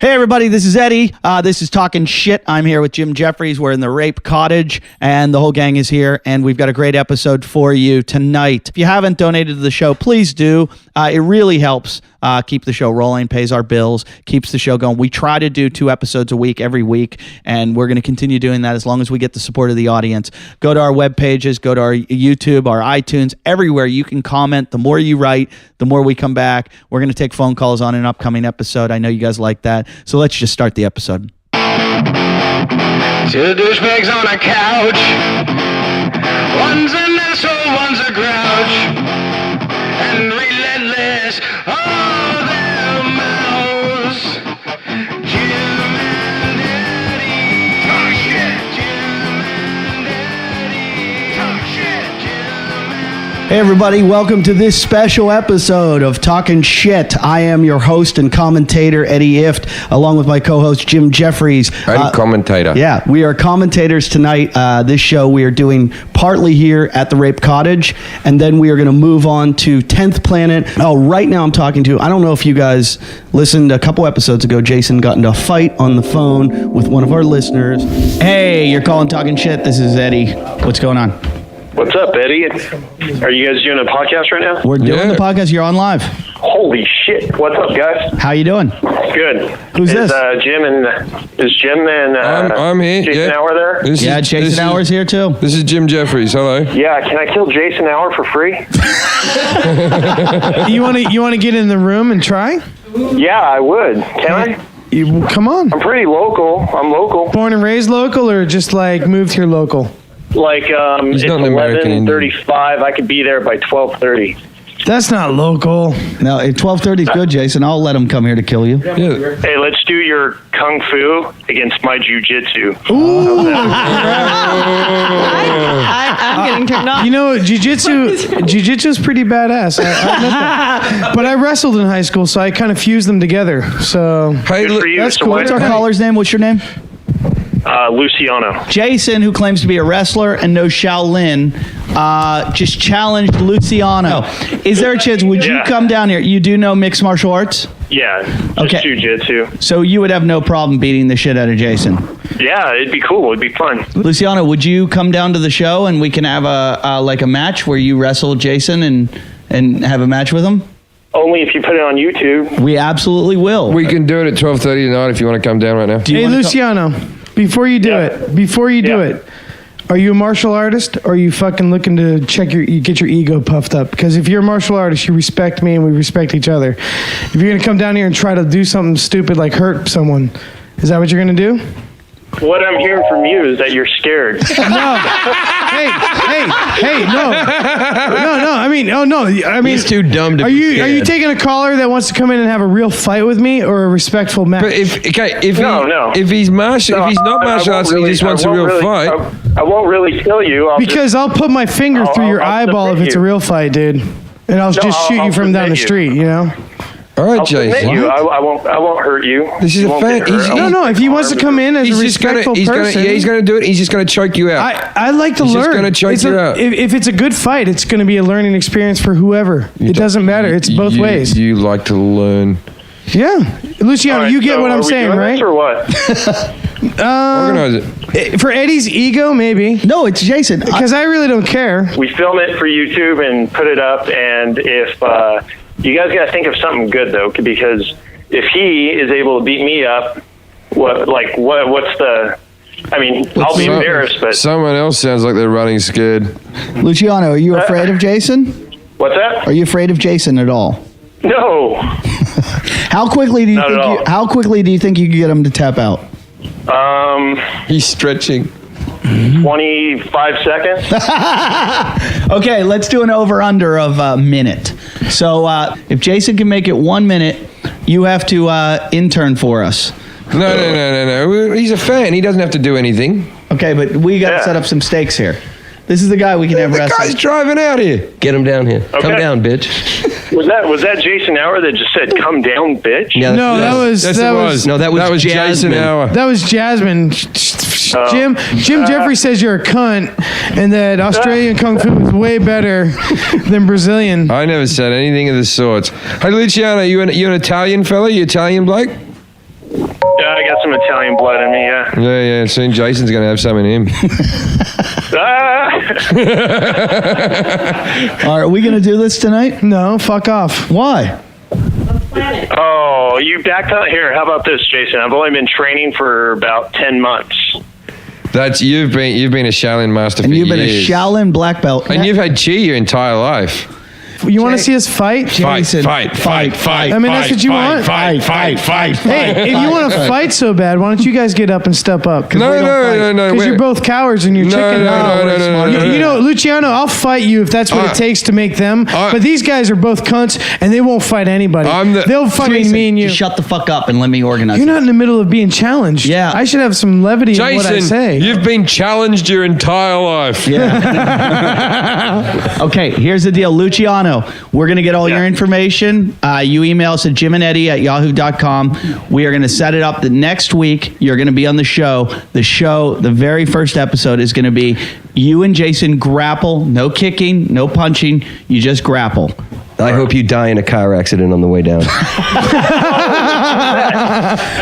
Hey everybody, this is Eddie. This is Talkin Shit. I'm here with Jim Jeffries. We're in the Rape Cottage, and the whole gang is here, and we've got a great episode for you tonight. If you haven't donated to the show, please do. It really helps keep the show rolling, pays our bills, keeps the show going. We try to do 2 episodes a week every week, and we're going to continue doing that as long as we get the support of the audience. Go to our web pages, go to our YouTube, our iTunes, everywhere you can comment. The more you write, the more we come back. We're going to take phone calls on an upcoming episode. I know you guys like that. So let's just start the episode. 2 douchebags on a couch. One's an asshole, one's a grouch. And relentless, all their mouths. Jim and Eddie. Talk shit. Jim and Eddie. Talk shit. Jim and Hey everybody, welcome to this special episode of Talkin Shit. I am your host and commentator, Eddie Ift, along with my co-host, Jim Jeffries. I'm commentator. Yeah, we are commentators tonight. This show we are doing partly here at the Rape Cottage, and then we are going to move on to 10th Planet. Oh, right now I'm talking to, I don't know if you guys listened a couple episodes ago, Jason got into a fight on the phone with one of our listeners. Hey, you're calling Talkin Shit. This is Eddie. What's going on? What's up, Eddie? Are you guys doing a podcast right now? We're doing the podcast. You're on live. Holy shit! What's up, guys? How you doing? Good. Who's this? Is Jim and I'm here. Jason yeah. Hour there? Jason Hour's here too. This is Jim Jeffries. Hello. Yeah. Can I kill Jason Hour for free? You want to get in the room and try? Yeah, I would. Can I? Come on. I'm pretty local. I'm local. Born and raised local, or just like moved here local? Like He's it's not an American Indian. 11:35. I could be there by 12:30. That's not local. No, 12:30 is good, Jason. I'll let him come here to kill you. Yeah. Hey, let's do your kung fu against my jujitsu. I'm getting turned on. You know, jiu-jitsu's pretty badass. I admit that. But I wrestled in high school, so I kind of fused them together. So Hey, Good look, for you. That's So cool. why- What's our caller's name? What's your name? Luciano. Jason, who claims to be a wrestler and knows Shaolin, just challenged Luciano. Is there a chance? Would you Yeah. come down here? You do know mixed martial arts? Yeah. Okay. Just jujitsu. So you would have no problem beating the shit out of Jason. Yeah, it'd be cool. It'd be fun. Luciano, would you come down to the show and we can have a match where you wrestle Jason and have a match with him? Only if you put it on YouTube. We absolutely will. we can do it at 12:30 tonight if you want to come down right now. Do you hey, wanna Luciano, before you do Yeah. it, are you a martial artist, or are you fucking looking to get your ego puffed up? Because if you're a martial artist, you respect me and we respect each other. If you're gonna come down here and try to do something stupid like hurt someone, is that what you're gonna do? What I'm hearing from you is that you're scared. No. Hey, no. I mean, He's too dumb to Are be you scared. taking a caller that wants to come in and have a real fight with me, or a respectful match? But if No. he's martial, if he's not martial arts and he just wants a real fight, I won't really kill you. Because I'll put my finger through your I'll eyeball if submit it's a you. real fight, dude. And I'll just shoot you from down the submit you. street, you know? all right, I'll submit Jason. you. I won't hurt you. This is You a won't fan- get hurt. he's- I won't No, if he wants to come in as a He's just gonna, respectful person. he's gonna do it. He's just gonna choke you out. I like to He's learn. just gonna choke It's you out. If it's a good fight, it's going to be a learning experience for whoever. It doesn't matter. It's both ways. You like to learn. Yeah. Luciano, All right, you get so what are I'm we saying, doing right? this or what? Organize it. For Eddie's ego, maybe. No, it's Jason. Because I really don't care. We film it for YouTube and put it up. And if you guys got to think of something good though, because if he is able to beat me up, what's the? I mean, I'll be embarrassed, but Someone else sounds like they're running scared. Luciano, are you afraid of Jason? what's that? Are you afraid of Jason at all? No. How quickly do you Not at think all. how quickly do you think you could get him to tap out? He's stretching. 25 seconds. Okay, let's do an over-under of a minute. So if Jason can make it 1 minute, you have to intern for us. No. He's a fan. He doesn't have to do anything. Okay, but we got to Yeah. set up some stakes here. This is the guy we can have The wrestle. guy's driving out here. Get him down here. Come Okay. down, bitch. Was that Jason Hour that just said "come down, bitch"? Yeah, No, that was Yes, that it was No, that was Jason Jasmine. Hour. that was Jasmine. Jim Jeffrey says you're a cunt, and that Australian kung fu is way better than Brazilian. I never said anything of the sorts. Hey, Luciano, you an Italian fella? You Italian bloke? Yeah, I got some Italian blood in me, yeah. Yeah. Soon Jason's going to have some in him. All right, are we going to do this tonight? No, fuck off. Why? Oh, you backed out here. How about this, Jason? I've only been training for about 10 months. You've been a Shaolin master And for you've been years. a Shaolin black belt. And you've had chi your entire life. You want to see us fight? Jason, Fight. I mean, that's what you want. Fight. Hey, if you want to fight so bad, why don't you guys get up and step up? No. Because you're both cowards and you're chicken. No. You know, Luciano, I'll fight you if that's what it takes to make them. But these guys are both cunts and they won't fight anybody. They'll fucking Jason, me and you. just shut the fuck up and let me organize. You're not in the middle of being challenged. Yeah. I should have some levity in what I say. Jason, you've been challenged your entire life. Yeah. Okay, here's the deal. Luciano, we're going to get all your information. You email us at jimandeddie@yahoo.com. We are going to set it up the next week. You're going to be on the show. The very first episode is going to be you and Jason grapple. No kicking, no punching. You just grapple. I hope you die in a car accident on the way down.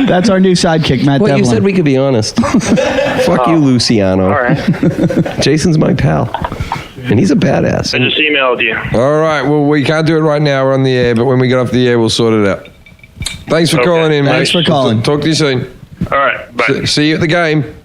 That's our new sidekick, Matt Well, Devlin. you said we could be honest. Fuck you, Luciano. All right. Jason's my pal. And he's a badass. I just emailed you. All right. Well, we can't do it right now. We're on the air, but when we get off the air, we'll sort it out. Thanks for calling in, mate. Thanks for calling. Talk to you soon. All right, bye. See you at the game.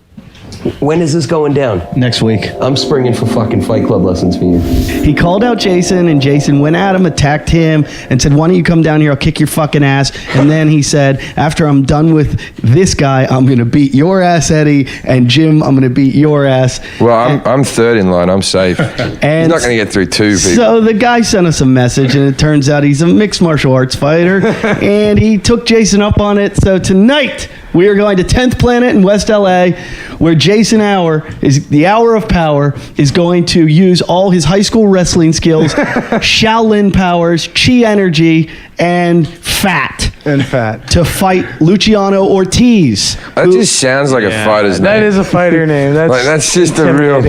When is this going down? Next week. I'm springing for fucking Fight Club lessons for you. He called out Jason, and Jason went at him, attacked him, and said, why don't you come down here, I'll kick your fucking ass. And then he said, after I'm done with this guy, I'm going to beat your ass, Eddie, and Jim, I'm going to beat your ass. Well, I'm third in line. I'm safe. He's And not going to get through two people. so the guy sent us a message, and it turns out he's a mixed martial arts fighter, and he took Jason up on it. So tonight, we are going to 10th Planet in West LA, where Jason Hour, is the Hour of Power, is going to use all his high school wrestling skills, Shaolin powers, chi energy, and fat to fight Luciano Ortiz. That just sounds like a fighter's name. That is a fighter name. That's just a real...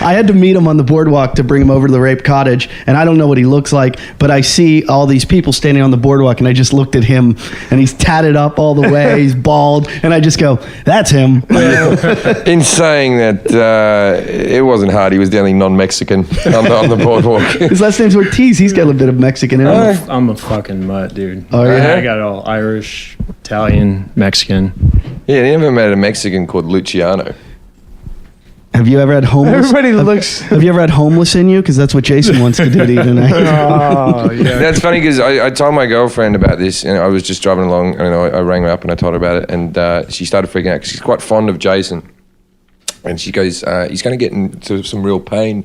I had to meet him on the boardwalk to bring him over to the Rape Cottage, and I don't know what he looks like, but I see all these people standing on the boardwalk, and I just looked at him, and he's tatted up all the way, he's bald, and I just go, that's him. In saying that, it wasn't hard. He was the only non-Mexican on the boardwalk. His last name's Ortiz. He's got a bit of Mexican in him. I'm a fucking mutt, dude. Oh, yeah? I got it all Irish, Italian, Mexican. Yeah, he never met a Mexican called Luciano. Have you ever had homeless? Everybody looks. Have you ever had homeless in you? Because that's what Jason wants to do to you tonight. Oh, yeah. That's funny because I told my girlfriend about this, and I was just driving along, and I rang her up and I told her about it, and she started freaking out because she's quite fond of Jason, and she goes, he's going to get into some real pain,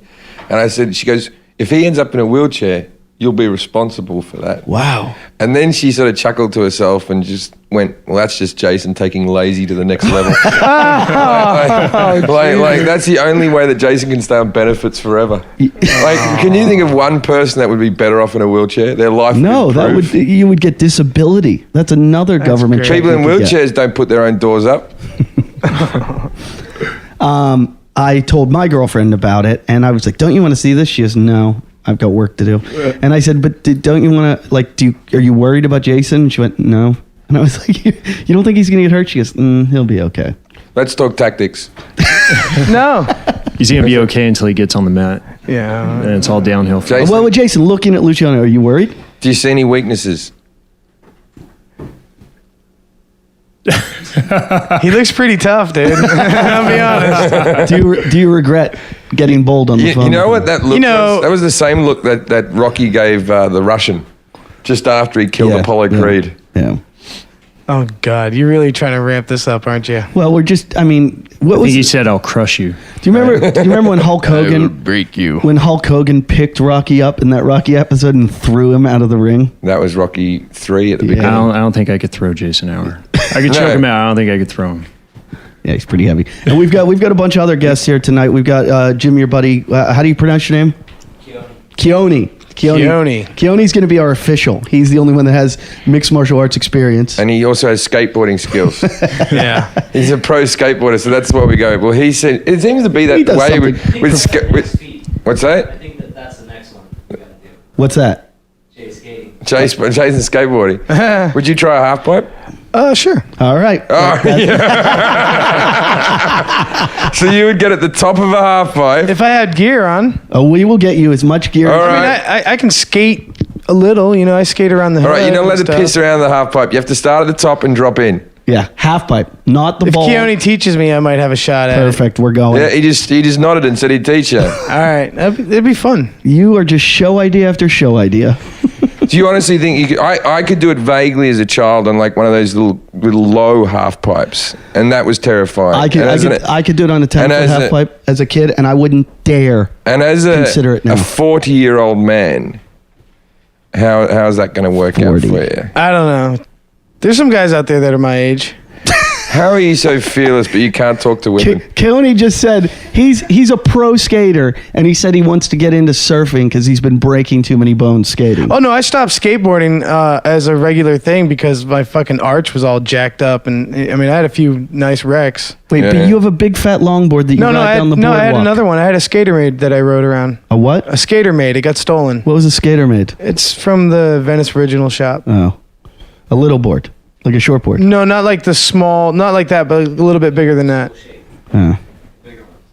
and I said, she goes, if he ends up in a wheelchair, you'll be responsible for that. Wow. And then she sort of chuckled to herself and just went, well, that's just Jason taking lazy to the next level. like that's the only way that Jason can stay on benefits forever. Like, can you think of one person that would be better off in a wheelchair? Their life No, would that improve. would you would get disability. That's another government. great. People in check you could get. wheelchairs don't put their own doors up. I told my girlfriend about it, and I was like, "Don't you want to see this?" She goes, "No, I've got work to do." And I said, "But don't you want to? Like, are you worried about Jason?" And she went, "No." And I was like, "You don't think he's gonna get hurt?" She goes, "He'll be okay." Let's talk tactics. No. He's gonna be okay until he gets on the mat, Yeah. and it's all downhill. From Jason, Well, with Jason, looking at Luciano, are you worried? do you see any weaknesses? He looks pretty tough, dude. I'll be honest. Do you regret getting bold on the phone? You know with what him? that look was? That was the same look that Rocky gave the Russian just after he killed Apollo Creed. Yeah. Oh, God. You're really trying to ramp this up, aren't you? Well, we're just. I mean, what I was? think he said, "I'll crush you." Do you remember when Hulk Hogan break you. when Hulk Hogan picked Rocky up in that Rocky episode and threw him out of the ring? That was Rocky 3 at the Yeah. beginning. I don't think I could throw Jason Hour. I could choke him out. I don't think I could throw him. Yeah, he's pretty heavy. And we've got a bunch of other guests here tonight. We've got Jim, your buddy. How do you pronounce your name? Keone. Keone's going to be our official. He's the only one that has mixed martial arts experience. And he also has skateboarding skills. Yeah. He's a pro skateboarder, so that's where we go. Well, he said it seems to be He that does way something. with what's that? I think that's the next one we gotta do. What's that? Jay skating. Jason skateboarding. Would you try a half pipe? Sure. All right. Oh, So you would get at the top of a half pipe. If I had gear on, We will get you as much gear. All as- right. I can skate a little. You know, I skate around the hood. All right, you're not allowed and to stuff. piss around the half pipe. You have to start at the top and drop in. Yeah, half pipe, not the If ball. Keone teaches me, I might have a shot at it. Perfect. We're going. Yeah, he just nodded and said he'd teach you. All right, it'd be fun. You are just show idea after show idea. Do you honestly think you could? I could do it vaguely as a child on like one of those little low half pipes, and that was terrifying. I could do it on a 10-foot as half pipe as a kid, and I wouldn't dare. And as consider it now. a 40-year-old man, how's that going to work 40. out for you? I don't know. There's some guys out there that are my age. How are you so fearless, but you can't talk to women? Keone just said he's a pro skater, and he said he wants to get into surfing because he's been breaking too many bones skating. Oh no, I stopped skateboarding as a regular thing because my fucking arch was all jacked up, and I mean I had a few nice wrecks. Wait, Yeah. but you have a big fat longboard that you ride down the boardwalk. I had another one. I had a skater maid that I rode around. A what? A skater maid. It got stolen. What was a skater made? It's from the Venice Original shop. Oh, a little board, like a short board. No, not like the small, not like that, but a little bit bigger than that. Oh.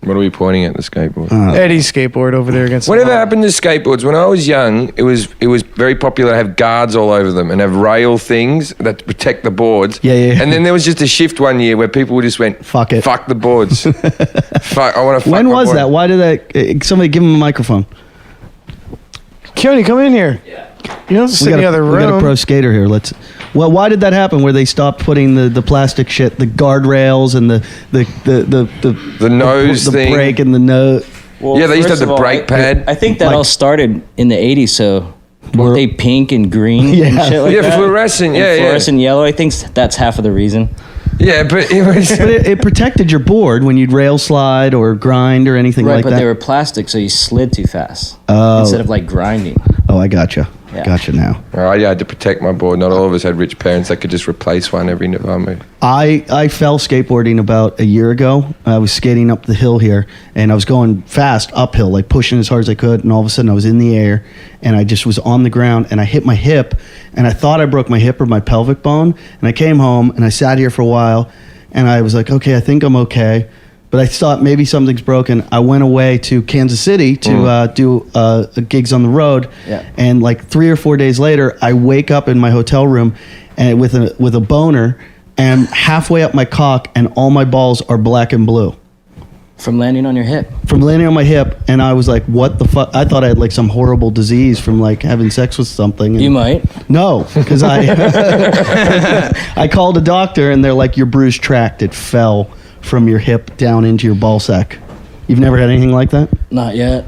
What are we pointing at, the skateboard? Eddie's skateboard over there against. Whatever the wall. happened to skateboards? When I was young, it was very popular to have guards all over them and have rail things that protect the boards. Yeah. And then there was just a shift one year where people just went, Fuck it. fuck the boards. Fuck, I want to fuck When my was board." that? Why did that? Somebody give him a microphone. Keone, come in here. Yeah. You don't have to sit in the other We got a room. pro skater here. Well, why did that happen? Where they stopped putting the plastic shit, the guardrails and the nose the thing. brake and the nose. Well, Yeah, they used to first have the of all, brake pad. I think that Like- all started in the 80s, so weren't they pink and green Yeah. and shit like Yeah, that? fluorescent, And yeah. fluorescent yellow, I think that's half of the reason. Yeah, but it was... But it protected your board when you'd rail slide or grind or anything Right, like but that. they were plastic, so you slid too fast. Oh. Instead of like grinding. Oh, I gotcha. Yeah. Gotcha now. I had to protect my board. Not all of us had rich parents that could just replace one every time. I fell skateboarding about a year ago. I was skating up the hill here, and I was going fast uphill, like pushing as hard as I could, and all of a sudden I was in the air, and I just was on the ground, and I hit my hip, and I thought I broke my hip or my pelvic bone, and I came home, and I sat here for a while, and I was like, okay, I think I'm okay. But I thought maybe something's broken. I went away to Kansas City to do gigs on the road, Yeah. and like 3 or 4 days later, I wake up in my hotel room and with a boner, and halfway up my cock, and all my balls are black and blue From landing on your hip. from landing on my hip. And I was like, "What the fuck?" I thought I had like some horrible disease from like having sex with something. And You might. no, because I called a doctor, and they're like, "Your bruised tract. It fell from your hip down into your ball sack." You've never had anything like that? Not yet.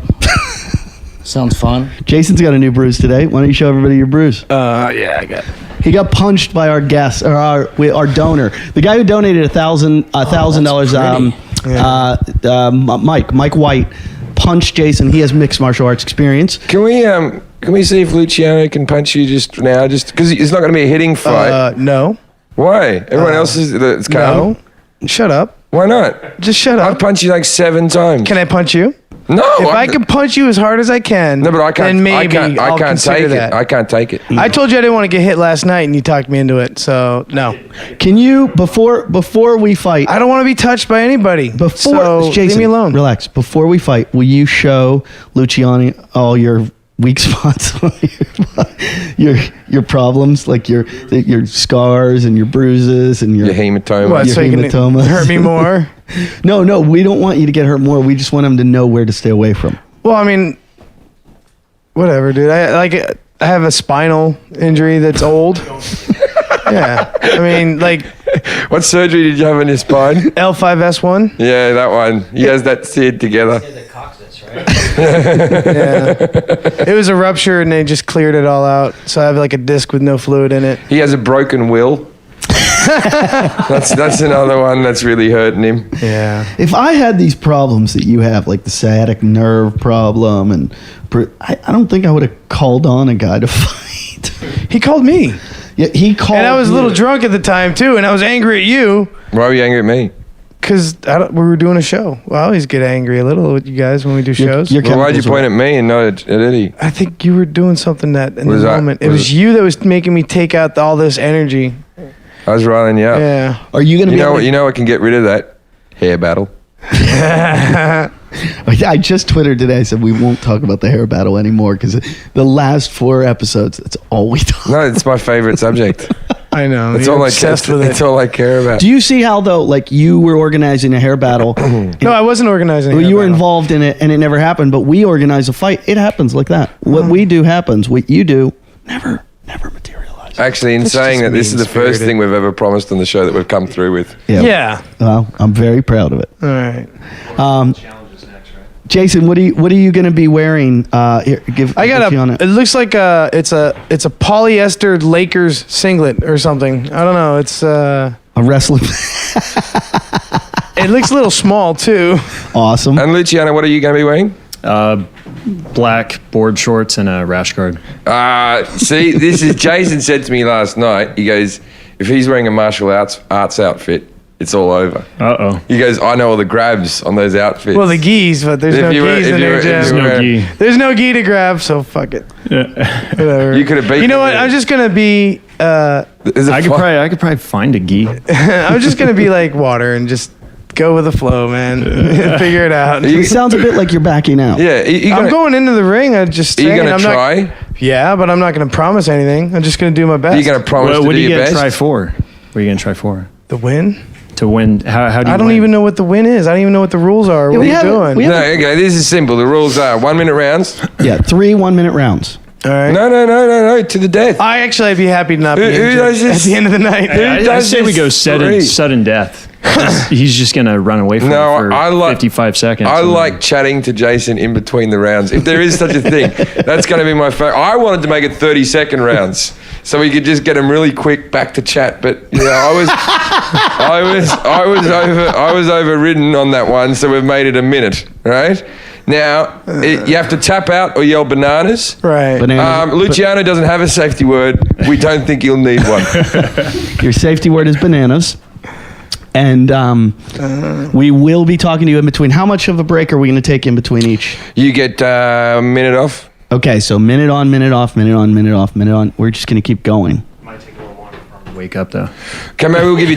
Sounds fun. Jason's got a new bruise today. Why don't you show everybody your bruise? Yeah, I got it. He got punched by our guest or our donor, the guy who donated $1,000. Mike White punched Jason. He has mixed martial arts experience. Can we see if Luciano can punch you just now? Just because it's not going to be a hitting fight. No. Why? Everyone else it's calm. No. Shut up. Why not? Just shut I've up. punched you like 7 times. Can I punch you? No. If I can punch you as hard as I can, No, but I can't. then maybe I I'll can't consider take that. it. I can't take it. I told you I didn't want to get hit last night, and you talked me into it. So no, Can you before we fight? I don't want to be touched by anybody. So Jason, leave me alone. Relax. Before we fight, will you show Luciani all your weak spots, your problems, like your scars and your bruises and your Your hematoma. What? Your So you can hematomas. hurt me more? No, we don't want you to get hurt more. We just want him to know where to stay away from. Well, I mean, whatever, dude. I have a spinal injury that's old. Yeah, I mean, like What surgery did you have in your spine? L5S1. Yeah, that one. He has that seared together. The coccyx, right? Yeah, it was a rupture, and they just cleared it all out. So I have like a disc with no fluid in it. He has a broken will. That's another one that's really hurting him. Yeah. If I had these problems that you have, like the sciatic nerve problem, and I don't think I would have called on a guy to fight. He called me, Yeah, he called. and I was a little you. drunk at the time too, and I was angry at you Why were you angry at me? because we were doing a show. Well, I always get angry a little with you guys when we do shows. Your Well, why'd you chemicals point at me and not at Eddie? I think you were doing something that in Was the I- moment. It was was it- you that was making me take out all this energy. I was riling you up. Yeah. Are you going to be able to- You know I can get rid of that hair battle. I just Twittered today. I said we won't talk about the hair battle anymore because the last 4 episodes, that's all we talk. No, it's my favorite subject. I know. It's You're all obsessed with It's it. all I care about. Do you see how though, like you were organizing a hair battle? No, I wasn't organizing. Well, a you were battle. involved in it and it never happened, but we organize a fight. It happens like that. What we do happens. What you do never materializes. Actually, in saying just that, this is the first mean-spirited. thing we've ever promised on the show that we've come through with. Yeah. Well, I'm very proud of it. All right. Challenges next, right? Jason, what are you going to be wearing? Here, I got you on a. it. It looks like it's a polyester Lakers singlet or something. I don't know. It's A wrestling. It looks a little small too. Awesome. And Luciano, what are you going to be wearing? Black board shorts and a rash guard. See, this is Jason said to me last night. He goes, if he's wearing a martial arts outfit, it's all over. Uh-oh. He goes, I know all the grabs on those outfits. Well, the gis, but there's If no you were- gis if in you there, were- if Jeff. you were- No gi. There's no gi to grab, so fuck it. Whatever. You could have beat You know me what? there. I'm just gonna be. There's a I could probably find a gi. I'm just gonna be like water and just go with the flow, man. Figure it out. It sounds a bit like you're backing out. Yeah, I'm going into the ring. I just Are you saying, going I'm to try? Not, yeah, but I'm not gonna promise anything. I'm just gonna do my best. Are you going to promise Well, to what do are you your going to best? try for? What are you going to try for? the win? To win? How do you I don't win? even know what the win is. I don't even know what the rules are. What are you doing? No, okay, this is simple. The rules are 1 minute rounds. Yeah, 3 1-minute rounds. All right. No, to the death. I'd be happy to not be Who injured does this? at the end of the night. I say we go this sudden three? sudden death. He's just going to run away from No, it for I like 55 seconds. I like chatting to Jason in between the rounds. If there is such a thing, that's going to be my favorite. I wanted to make it 30-second rounds so we could just get them really quick back to chat. But you know, I was overridden on that one, so we've made it a minute. Right now, you have to tap out or yell bananas. Right. Bananas. Luciano doesn't have a safety word. We don't think he'll need one. Your safety word is bananas. And we will be talking to you in between. How much of a break are we going to take in between each? You get a minute off. Okay, so minute on, minute off, minute on, minute off, minute on. We're just going to keep going. Might take a little longer for him to wake up, though. Okay, maybe we'll give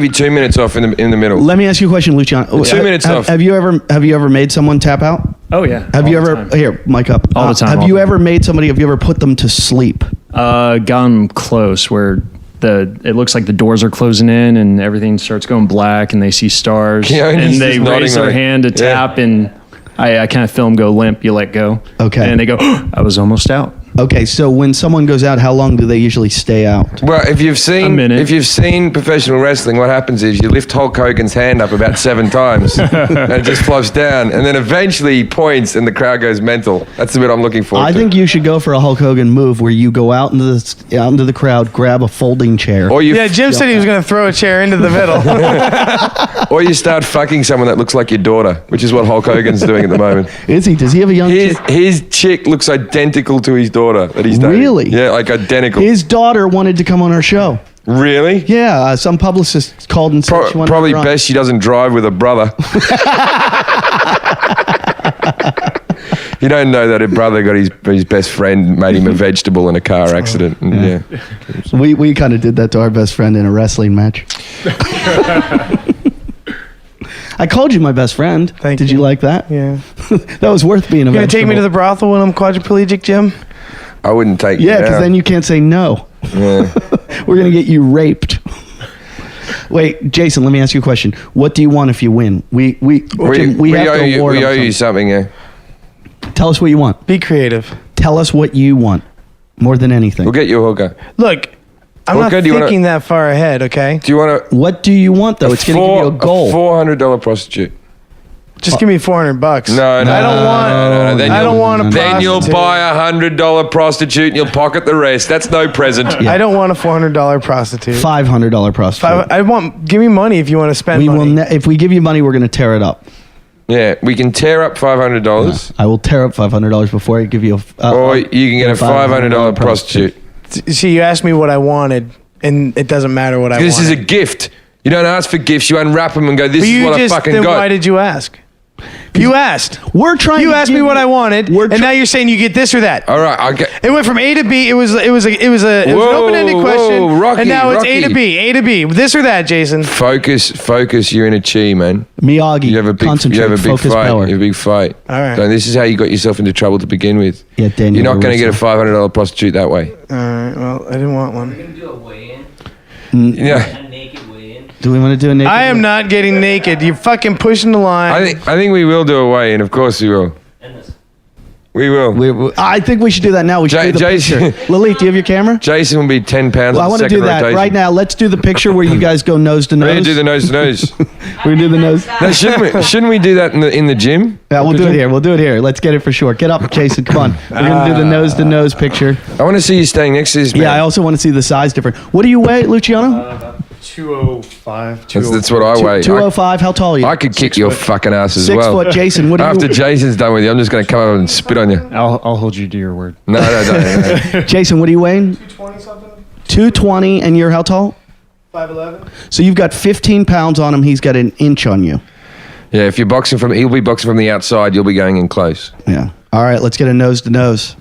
you 2 minutes off in the middle. Let me ask you a question, Luciano. 2 minutes off. Have you ever made someone tap out? Oh, yeah. Have all you the ever time. here, mic up? All the time, Have all you the ever made somebody? Have you ever put them to sleep? Gotten close where it looks like the doors are closing in and everything starts going black and they see stars Yeah, and he's and they just nodding raise their like- hand to tap and I kind of feel them go limp. You let go. Okay. And they go, I was almost out. Okay, so when someone goes out, how long do they usually stay out? Well, if you've minute. seen professional wrestling, what happens is you lift Hulk Hogan's hand up about 7 times, and it just flops down, and then eventually he points, and the crowd goes mental. That's the bit I'm looking for. I think you should go for a Hulk Hogan move where you go out into the crowd, grab a folding chair. Or you, Yeah, Jim said he was going to throw a chair into the middle. or you start fucking someone that looks like your daughter, which is what Hulk Hogan's doing at the moment. Is he? Does he have a young His, chick? his chick looks identical to his daughter that he's dating. Really? Yeah, like identical. His daughter wanted to come on our show. Really? Yeah, some publicist called and said she wanted Probably to run. best she doesn't drive with a brother. You don't know that her brother got his best friend made him a vegetable in a car accident. And yeah. We kind of did that to our best friend in a wrestling match. I called you my best friend. Thank Did you you. like that? Yeah. That was worth being a You going to take me to vegetable. the brothel when I'm quadriplegic, Jim? I wouldn't take Yeah, you because out. then you can't say no. Yeah. We're going to get you raped. Wait, Jason, let me ask you a question. What do you want if you win? We have owe to you, award we them owe you something, yeah. Tell us what you want. Be creative. Tell us what you want more than anything. We'll get you a hooker. Look, I'm What not good do you wanna- thinking that far ahead, okay? Do you want What do you want, though? It's going to give you a goal. $400 prostitute. Just give me $400. No, I don't want. Then I don't you'll- want a Then you'll prostitute. buy a $100 prostitute and you'll pocket the rest. That's no present. Yeah. I don't want a $400 prostitute. $500 prostitute. Give me money if you want to spend We money. will. If we give you money, we're going to tear it up. Yeah, we can tear up $500, I will tear up $500 before I give you a. or you can get a $500 prostitute. See, you asked me what I wanted, and it doesn't matter what I wanted. This is a gift. You don't ask for gifts. You unwrap them and go, "This But is you what just, I fucking then got." why did you ask? You asked. We're trying. You to asked give me what you- I wanted, We're and now you're saying you get this or that. All right, I get. It went from A to B. It was an open-ended question, Rocky, and now it's A to Rocky. B. A to B. This or that, Jason. Focus. You're in a chi, man. Miyagi. You have a big concentrate, focus fight. power. You have a big fight. All right. So this is how you got yourself into trouble to begin with. Yeah, Daniel You're not going to get a Russo. $500 prostitute that way. All right. Well, I didn't want one. We're gonna do a weigh-in, Yeah. a naked weigh-in. Do we want to do a naked? I am not getting naked. You're fucking pushing the line. I think we will do a weigh-in. Of course we will. And this. We will. I think we should do that now. We should do the Jason- picture. Lilith, do you have your camera? Jason will be 10 pounds. Well, I want to do that right now. Let's do the picture where you guys go nose to We're nose. going to do the nose to nose. We're gonna do the nose. No, shouldn't we do that in the gym? Yeah, we'll do it here. We'll do it here. Let's get it for sure. Get up, Jason. Come on. We're gonna do the nose to nose picture. I want to see you standing next to this man. Yeah, I also want to see the size difference. What do you weigh, Luciano? 205. That's what I weigh. 205. How tall are you? I could kick your fucking ass as 6 well. foot. Jason, what do you? After Jason's done with you, I'm just going to come over and spit on you. I'll hold you to your word. No. Jason, what are you weighing? 220 something. 220, and you're how tall? 5'11". So you've got 15 pounds on him. He's got an inch on you. Yeah, if you're boxing he'll be boxing from the outside. You'll be going in close. Yeah. All right, let's get a nose to nose.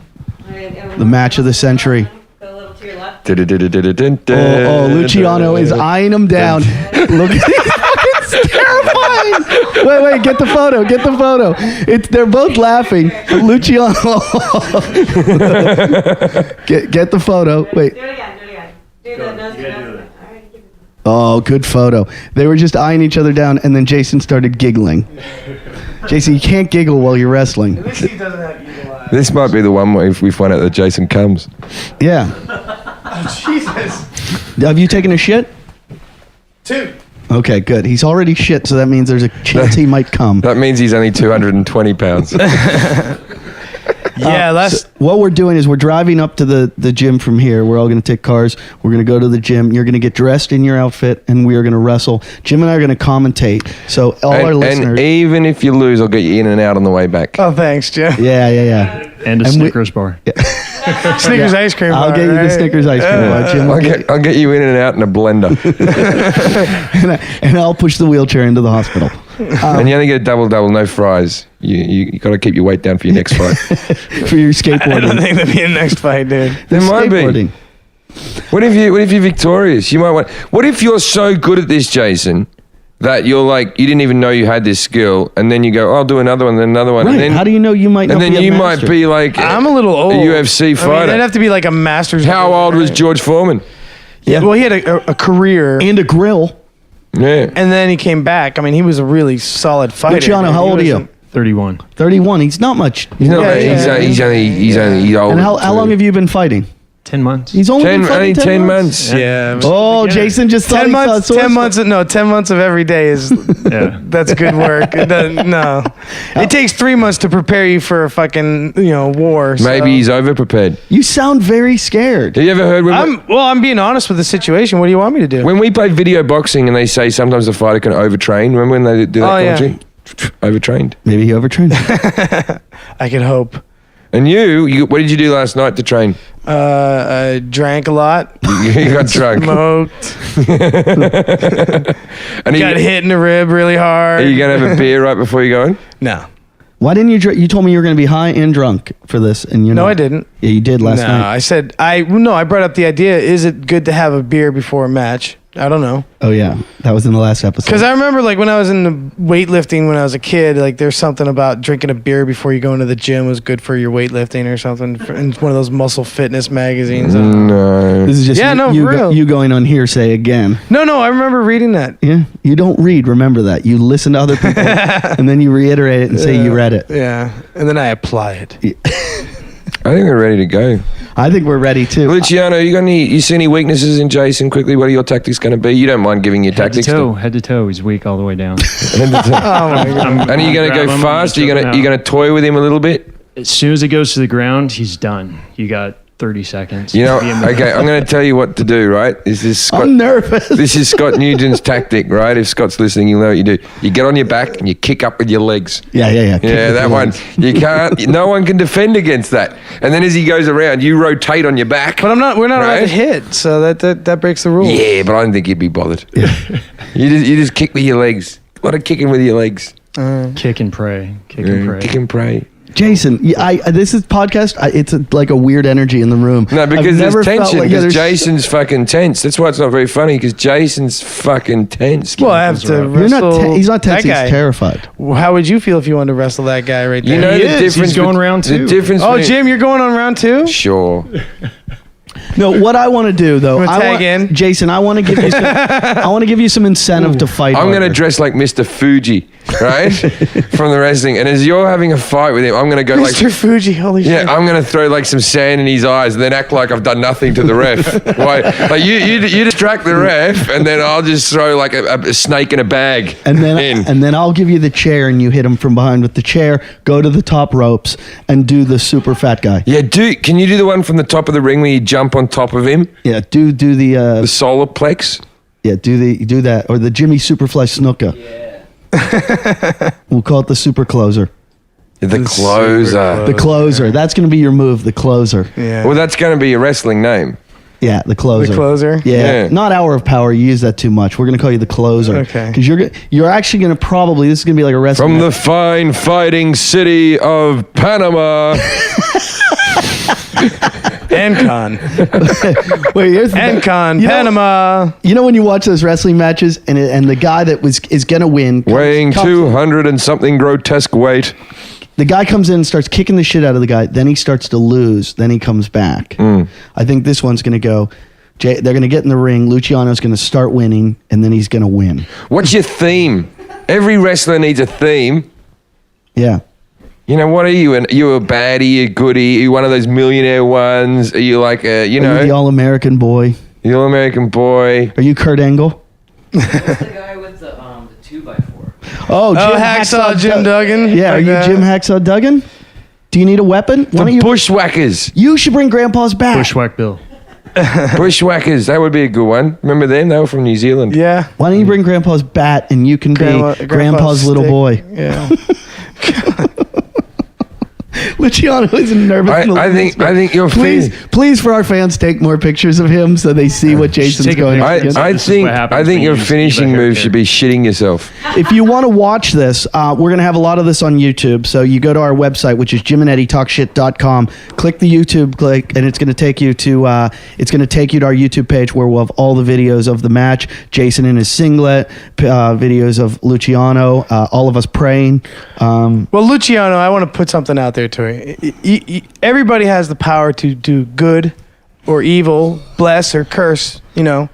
The match of the century. Go a little to your left. Oh, Luciano is eyeing him down. Look, it's terrifying. Wait, get the photo. Get the photo. They're both laughing. Luciano, get the photo. Wait. Do it again. Do the nose to nose. All right. Oh, good photo. They were just eyeing each other down, and then Jason started giggling. Jason, you can't giggle while you're wrestling. At least he doesn't have evil eyes. This might be the one where if we find out that Jason comes. Yeah. Jesus. Have you taken a shit? 2. Okay, good. He's already shit, so that means there's a chance he might come. That means he's only 220 pounds. Yeah, So what we're doing is we're driving up to the gym from here. We're all going to take cars. We're going to go to the gym. You're going to get dressed in your outfit, and we are going to wrestle. Jim and I are going to commentate. So all our listeners. And even if you lose, I'll get you in and out on the way back. Oh, thanks, Jim. Yeah. And a Snickers bar. Snickers ice cream I'll bar, get you the right? Snickers ice cream bar, Jim. I'll get you in and out in a blender. and I'll push the wheelchair into the hospital. And you only get a double, no fries. You got to keep your weight down for your next fight. For your skateboarding. I don't think that'd be a next fight, dude. There might be. Skateboarding. What if you're victorious? You might want. What if you're so good at this, Jason, that you're like you didn't even know you had this skill, and then you go, oh, I'll do another one, then another one, Right. and then How do you know you might not and then be a you master? might be like I'm a little old. a UFC fighter. I mean, it'd have to be like a master's. How old was George Foreman? Yeah, well, he had a career, And a grill. Yeah. and then he came back. I mean, he was a really solid fighter. Luciano, how old are you? 31. 31. He's not much. He's not. Yeah, he's only old. And how long have you been fighting? 10 months. He's only been fighting 10 months. Yeah. Oh, Jason just thought 10 he months. saw 10 months. No, 10 months of every day is. Yeah. That's good work. No, it takes 3 months to prepare you for a fucking war. So. Maybe he's over prepared. You sound very scared. Have you ever heard I'm being honest with the situation. What do you want me to do? when we play video boxing and they say sometimes the fighter can overtrain? Remember when they do that Oh, yeah. commentary? Overtrained. Maybe he overtrained. I can hope. And you, what did you do last night to train? I drank a lot. You got drunk. Smoked. And Got hit in the rib really hard. Are you going to have a beer right before you go in? No. Why didn't you drink? You told me you were going to be high and drunk for this, and No, I didn't. Yeah, you did last No, night. I said I brought up the idea. Is it good to have a beer before a match? I don't know. Oh yeah, that was in the last episode. Because I remember like when I was in the weightlifting when I was a kid, like there's something about drinking a beer before you go into the gym was good for your weightlifting or something. In one of those muscle fitness magazines. No. This is just for real. you going on hearsay again. No, I remember reading that. Yeah, you don't read. Remember that. You listen to other people, and then you reiterate it and say you read it. Yeah, and then I apply it. I think we're ready to go. I think we're ready too. Luciano, you see any weaknesses in Jason quickly? What are your tactics going to be? You don't mind giving your tactics Head to toe. He's weak all the way down. Oh my God. And are you going to go Grab him, fast? Are you choke going him to out. toy with him a little bit? As soon as it goes to the ground, he's done. You got 30 seconds. You know, Be a minute. okay, I'm going to tell you what to do, right? This is Scott. I'm nervous. This is Scott Nugent's tactic, right? If Scott's listening, you'll know what you do. You get on your back and you kick up with your legs. Yeah. Yeah, Kick with that your one. legs. You can't. No one can defend against that. And then as he goes around, you rotate on your back. But we're not allowed Right? to hit, so that breaks the rule. Yeah, but I don't think you'd be bothered. You just kick with your legs. A lot of kicking with your legs. Kick and pray. Kick and pray. Kick and pray. Jason, this is podcast. It's like a weird energy in the room. No, because there's tension. Like, Because Jason's fucking tense. That's why it's not very funny. Because Jason's fucking tense. Well, I have to You're wrestle. not. He's not tense. that guy. He's terrified. How would you feel if you wanted to wrestle that guy right there? You know He the is. difference. He's going round The two. difference. Oh, between- Jim, you're going on round 2? Sure. No, what I want to do though, I'm gonna tag in. Jason. I want to give you. I want to give you some incentive to fight. I'm going to harder. dress like Mr. Fuji, right? From the wrestling. And as you're having a fight with him, I'm going to go like... Mr. Fuji, holy Yeah, shit. I'm going to throw like some sand in his eyes and then act like I've done nothing to the ref. Why? Like you distract the ref and then I'll just throw like a snake in a bag And in. then I'll give you the chair, and you hit him from behind with the chair. Go to the top ropes and do the super fat guy. Yeah, can you do the one from the top of the ring where you jump on top of him? Yeah, do the The solar plex? yeah, do that, or the Jimmy Superfly Snuka. Yeah. We'll call it the super closer. The closer. The closer. That's going to be your move. The closer. Yeah. Well, that's going to be a wrestling name. Yeah, the closer. The closer? Yeah. Yeah. Not Hour of Power. You use that too much. We're going to call you the closer. Okay. Because you're actually going to probably, this is going to be like a wrestling From the match. fine fighting city of Panama. Ancon. Wait, here's the Ancon, You know- Panama. You know when you watch those wrestling matches and the guy that is going to win Weighing comes- 200 and something grotesque weight. The guy comes in and starts kicking the shit out of the guy. Then he starts to lose. Then he comes back. I think this one's going to go. They're going to get in the ring. Luciano's going to start winning, and then he's going to win. What's your theme? Every wrestler needs a theme. Yeah. You know, what are you? Are you a baddie, a goodie? Are you one of those millionaire ones? Are you like a, Are you the All-American boy? the All-American boy? Are you Kurt Angle? What's the guy with the 2x4? Oh, Jim Hacksaw Jim Dug- Duggan. Yeah, are Like you that. Jim Hacksaw Duggan? Do you need a weapon? Why don't The you? Bushwhackers. You should bring Grandpa's back. Bushwhack Bill. Bushwhackers. That would be a good one. Remember them? They were from New Zealand. Yeah. Why don't you bring Grandpa's bat and you can be Grandpa's little stick. boy? Yeah. Luciano is nervous. I think you're Please, for our fans, take more pictures of him so they see what Jason's take a going picture. against. I This is think what happens I think when your you use finishing the hair move should be shitting yourself. If you want to watch this, we're going to have a lot of this on YouTube. So you go to our website, which is jimandeddietalkshit.com. Click the YouTube click, and it's going to take you to our YouTube page where we'll have all the videos of the match. Jason in his singlet, videos of Luciano, all of us praying. Well, Luciano, I want to put something out there to you. Everybody has the power to do good or evil, bless or curse, you know.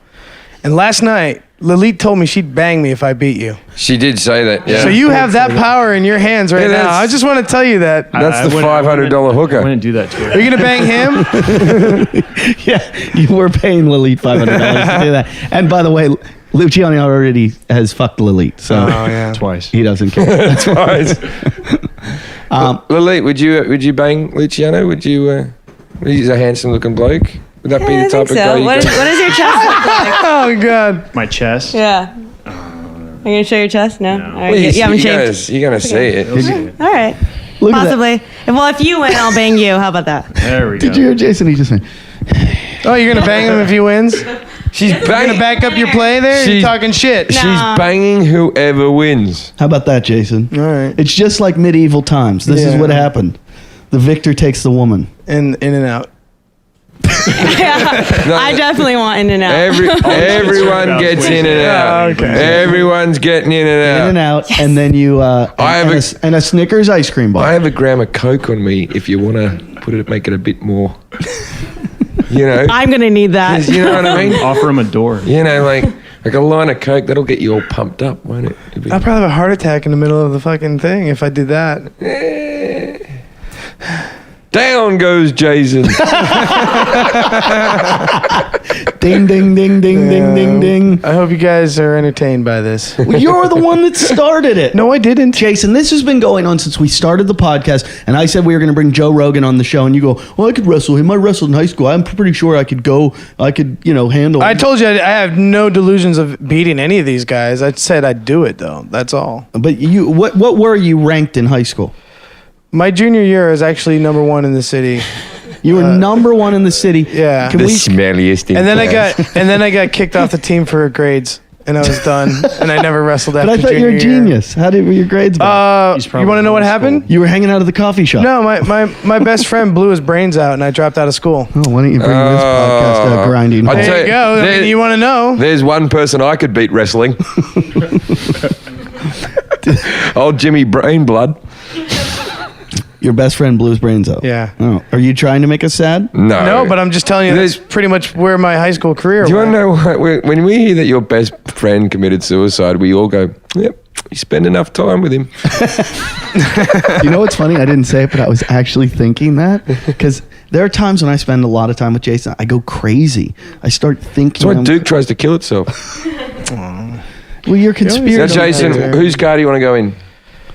And last night, Lalit told me she'd bang me if I beat you. She did say that. Yeah. So you have that power in your hands right Yeah, now. that's- I just want to tell you that. That's the $500 I hooker. wouldn't do that to Are her. you going to bang him? Yeah, you were paying Lalit $500 to do that. And by the way, Luciano already has fucked Lalit, so yeah. Twice. he doesn't care. That's right. Lalit, would you bang Luciano? Would you? He's a handsome looking bloke. Would that be the I type think of guy so. you What go? does your chest look like? Oh, God. My chest. Yeah. Are you going to show your chest? No? All right. Well, You haven't shaved? you're gonna see it. All right. Look at that. Possibly. Well, if you win, I'll bang you. How about that? There we go. Did you hear Jason? He just went, Oh, you're going to bang him if he wins? She's You're going banging. to back up your play there? You're She- talking shit. She's Nah. banging whoever wins. how about that, Jason? All right. It's just like medieval times. This is Yeah. what happened. The victor takes the woman. In and out. I definitely want in and out. Everyone gets in and out. Oh, okay. Everyone's getting in and out. In and out, and then you and a Snickers ice cream bar. I have a gram of Coke on me if you want to make it a bit more. You know. I'm going to need that. You know what I mean? Offer him a door. You know, like a line of Coke, that'll get you all pumped up, won't it? It'd be- I'll probably have a heart attack in the middle of the fucking thing if I did that. Down goes Jason. Ding, ding, ding, ding, ding, ding, ding. I hope you guys are entertained by this. Well, you're the one that started it. No, I didn't. Jason, this has been going on since we started the podcast, and I said we were going to bring Joe Rogan on the show, and you go, well, I could wrestle him. I wrestled in high school. I'm pretty sure I could handle I told you I have no delusions of beating any of these guys. I said I'd do it, though. That's all. But what were you ranked in high school? My junior year is actually number 1 in the city. You were number 1 in the city. Yeah. Can The we, smelliest thing. And then I got kicked off the team for grades. and I was done, and I never wrestled after But I thought you were a junior year. genius. How were your grades back? He's You probably want to know what homeschooled. happened? You were hanging out at the coffee shop. No, my best friend blew his brains out, and I dropped out of school. Oh, why don't you bring this podcast grinding? I'd home? say- There you go. I there- mean, you want to know? There's one person I could beat wrestling. Old Jimmy Brain Blood. Your best friend blew his brains out. Yeah. Oh, are you trying to make us sad? No. No, but I'm just telling you, that's pretty much where my high school career Do you went. want to know what, when we hear that your best friend committed suicide, we all go, yep, you spend enough time with him. You know what's funny? I didn't say it, but I was actually thinking that because there are times when I spend a lot of time with Jason. I go crazy. I start thinking. That's why Duke tries to kill itself. Well, you're conspiracy. Now, Don't Jason, matter. whose car do you want to go in?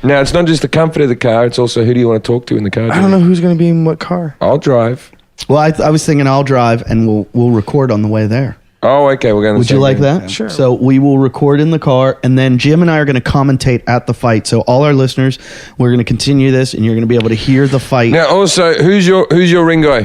Now, it's not just the comfort of the car, it's also who do you want to talk to in the car. I don't know who's going to be in what car. I'll drive. Well, I was thinking I'll drive and we'll record on the way there. Oh, okay, we're going to. Would you like that? Sure. So we will record in the car, and then Jim and I are going to commentate at the fight. So all our listeners, we're going to continue this, and you're going to be able to hear the fight. Now, also, who's your ring guy?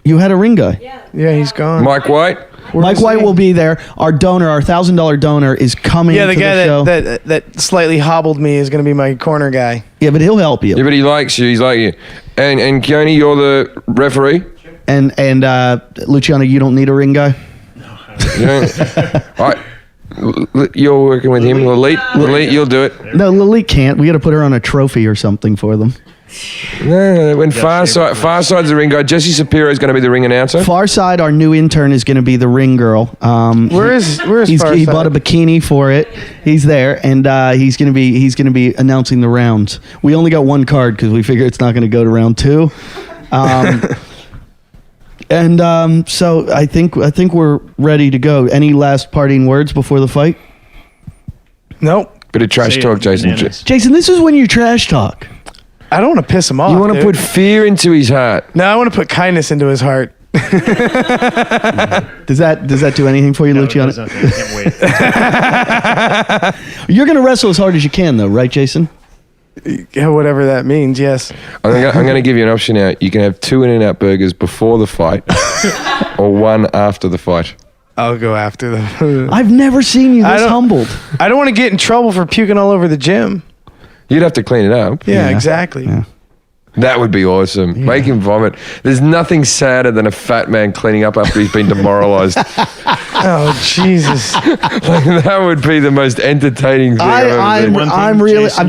You had a ring guy. Yeah, he's gone. Mike White? Mike White will be there. Our donor, our $1,000 donor, is coming. Yeah, the to guy the show. that slightly hobbled me is going to be my corner guy. Yeah, but he'll help you. Yeah, but he likes you. He's like you. And Keone, you're the referee? And Luciano, you don't need a ring guy. You don't, you're working with him. Lalit, you'll do it. No, Lily can't. We got to put her on a trophy or something for them. No, when Farside's the ring guy, Jesse Shapiro is going to be the ring announcer. Farside, our new intern, is going to be the ring girl. Where is He Farside? bought a bikini for it. He's there, and he's gonna be announcing the rounds. We only got one card because we figure it's not going to go to round 2. So I think we're ready to go. Any last parting words before the fight, Nope. Bit of trash Say it, talk, Jason. bananas. Jason? This is when you trash talk. I don't want to piss him off. You want to dude. put fear into his heart. No, I want to put kindness into his heart. Does that do anything for you, No, it Luciano? does nothing. I can't wait. You're going to wrestle as hard as you can, though, right, Jason? Yeah, whatever that means. Yes. I'm going to give you an option now. You can have 2 In-N-Out burgers before the fight or 1 after the fight. I'll go after them. I've never seen you I this don't- humbled. I don't want to get in trouble for puking all over the gym. You'd have to clean it up. Yeah, exactly. Yeah. That would be awesome. Make him vomit. There's nothing sadder than a fat man cleaning up after he's been demoralized. Oh Jesus! That would be the most entertaining thing I've ever seen. One thing, I'm really. Jason,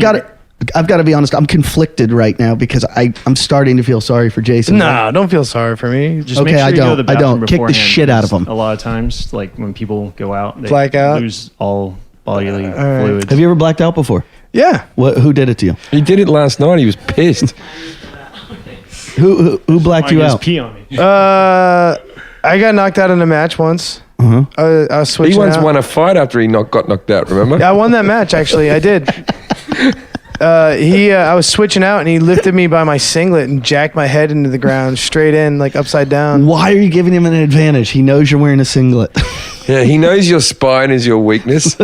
I've got to be honest. I'm conflicted right now because I'm starting to feel sorry for Jason. No, don't feel sorry for me. Just Okay, make sure I you go to don't. the I don't. bathroom Kick the beforehand, shit out of 'em. A lot of times, like when people go out, they Black out? lose all bodily right. fluids. Have you ever blacked out before? Yeah. Who did it to you? He did it last night. He was pissed. Who blacked you out? Pee on me. I got knocked out in a match once. I was switching He once out. won a fight after he got knocked out, remember? I won that match, actually. I did. I was switching out, and he lifted me by my singlet and jacked my head into the ground, straight in, like upside down. Why are you giving him an advantage? He knows you're wearing a singlet. Yeah, he knows your spine is your weakness.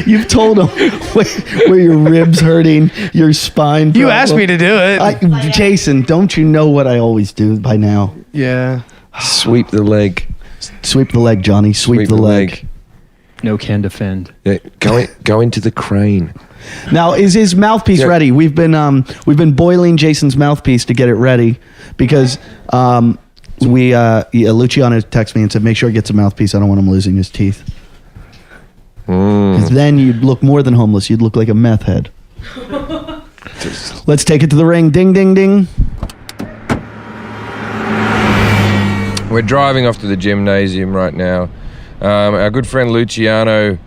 You've told him where your ribs hurting, your spine. You asked me to do it. Jason, don't you know what I always do by now? Yeah. Sweep the leg. Sweep the leg, Johnny. Sweep the leg. No can defend. Yeah, go into the crane. Now, is his mouthpiece ready? We've been boiling Jason's mouthpiece to get it ready because Luciano texted me and said, make sure he gets a mouthpiece. I don't want him losing his teeth. Because then you'd look more than homeless. You'd look like a meth head. Let's take it to the ring. Ding, ding, ding. We're driving off to the gymnasium right now. Our good friend Luciano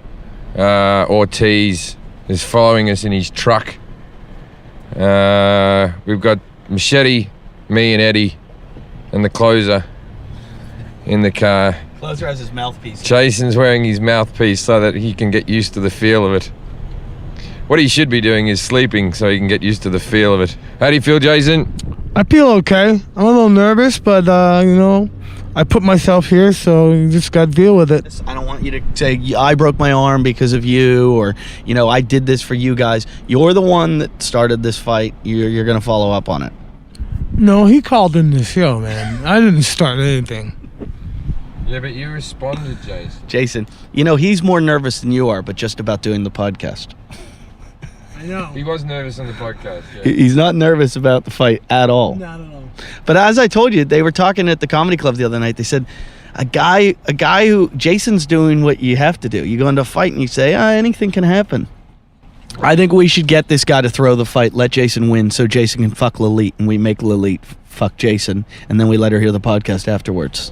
Ortiz is following us in his truck. We've got Machete, me and Eddie, and the closer in the car. Closer has his mouthpiece. Jason's wearing his mouthpiece so that he can get used to the feel of it. What he should be doing is sleeping so he can get used to the feel of it. How do you feel, Jason? I feel okay. I'm a little nervous, but I put myself here, so you just got to deal with it. I don't want you to say, I broke my arm because of you, or, I did this for you guys. You're the one that started this fight. You're going to follow up on it. No, he called in the show, man. I didn't start anything. Yeah, but you responded, Jason. Jason, you know, he's more nervous than you are, but just about doing the podcast. I know. He was nervous on the podcast. Yeah. He's not nervous about the fight at all. Not at all. But as I told you, they were talking at the comedy club the other night. They said, a guy who, Jason's doing what you have to do. You go into a fight and you say, anything can happen. I think we should get this guy to throw the fight, let Jason win, so Jason can fuck Lilith, and we make Lilith fuck Jason, and then we let her hear the podcast afterwards.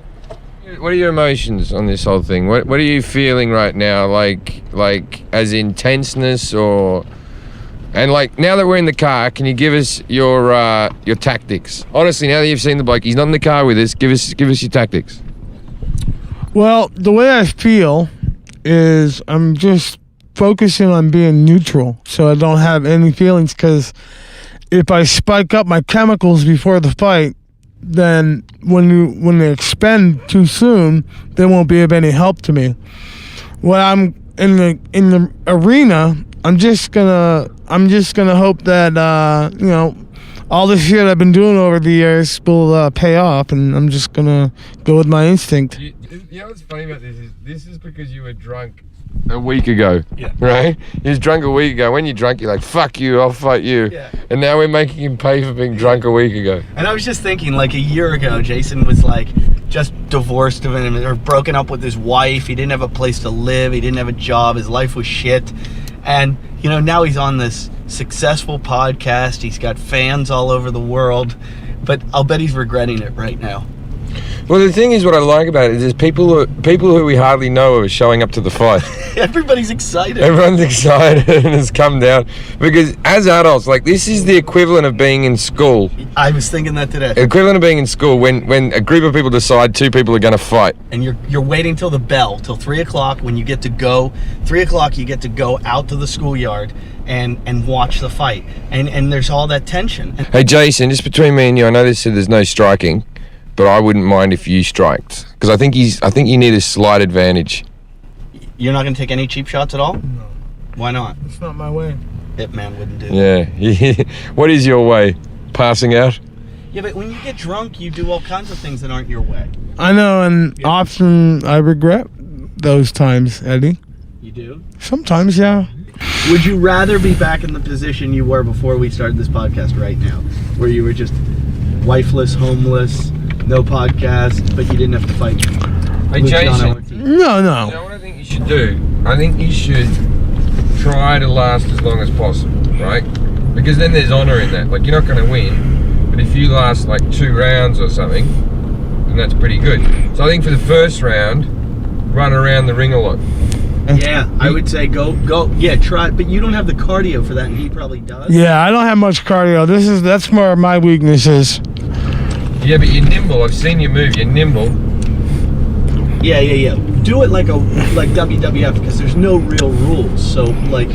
What are your emotions on this whole thing? What are you feeling right now? Like as in tenseness or... And like, now that we're in the car, can you give us your tactics? Honestly, now that you've seen the bloke, he's not in the car with us. Give us your tactics. Well, the way I feel is I'm just focusing on being neutral, so I don't have any feelings. Because if I spike up my chemicals before the fight, then when they expend too soon, they won't be of any help to me. When I'm in the arena, I'm just gonna hope that you know, all the shit I've been doing over the years will pay off, and I'm just gonna go with my instinct. You know what's funny about this is because you were drunk a week ago, right? He was drunk a week ago. When you're drunk, you're like, fuck you, I'll fight you. Yeah. And now we're making him pay for being drunk a week ago. And I was just thinking, like a year ago, Jason was like just divorced of him or broken up with his wife. He didn't have a place to live. He didn't have a job. His life was shit. And, you know, now he's on this successful podcast. He's got fans all over the world. But I'll bet he's regretting it right now. Well, the thing is, what I like about it is people who we hardly know are showing up to the fight. Everybody's excited. Everyone's excited and has come down. Because as adults, like, this is the equivalent of being in school. I was thinking that today. Equivalent of being in school when a group of people decide two people are going to fight. And you're waiting till the bell, till 3 o'clock when you get to go. 3 o'clock you get to go out to the schoolyard and watch the fight. And there's all that tension. Hey, Jason, just between me and you, I know they said there's no striking, but I wouldn't mind if you striked. Because I think you need a slight advantage. You're not going to take any cheap shots at all? No. Why not? It's not my way. Hitman wouldn't do that. Yeah. What is your way? Passing out? Yeah, but when you get drunk, you do all kinds of things that aren't your way. I know, and often I regret those times, Eddie. You do? Sometimes, yeah. Would you rather be back in the position you were before we started this podcast right now? Where you were just wifeless, homeless, no podcast, but you didn't have to fight? Hey, Jason. No. You know what I think you should do? I think you should try to last as long as possible, right? Because then there's honour in that. Like, you're not going to win, but if you last like 2 rounds or something, then that's pretty good. So I think for the first round, run around the ring a lot. Yeah, I would say go. Yeah, try. But you don't have the cardio for that, and he probably does. Yeah, I don't have much cardio. That's more my weaknesses. Yeah, but you're nimble. I've seen you move. You're nimble. Yeah. Do it like WWF because there's no real rules. So like,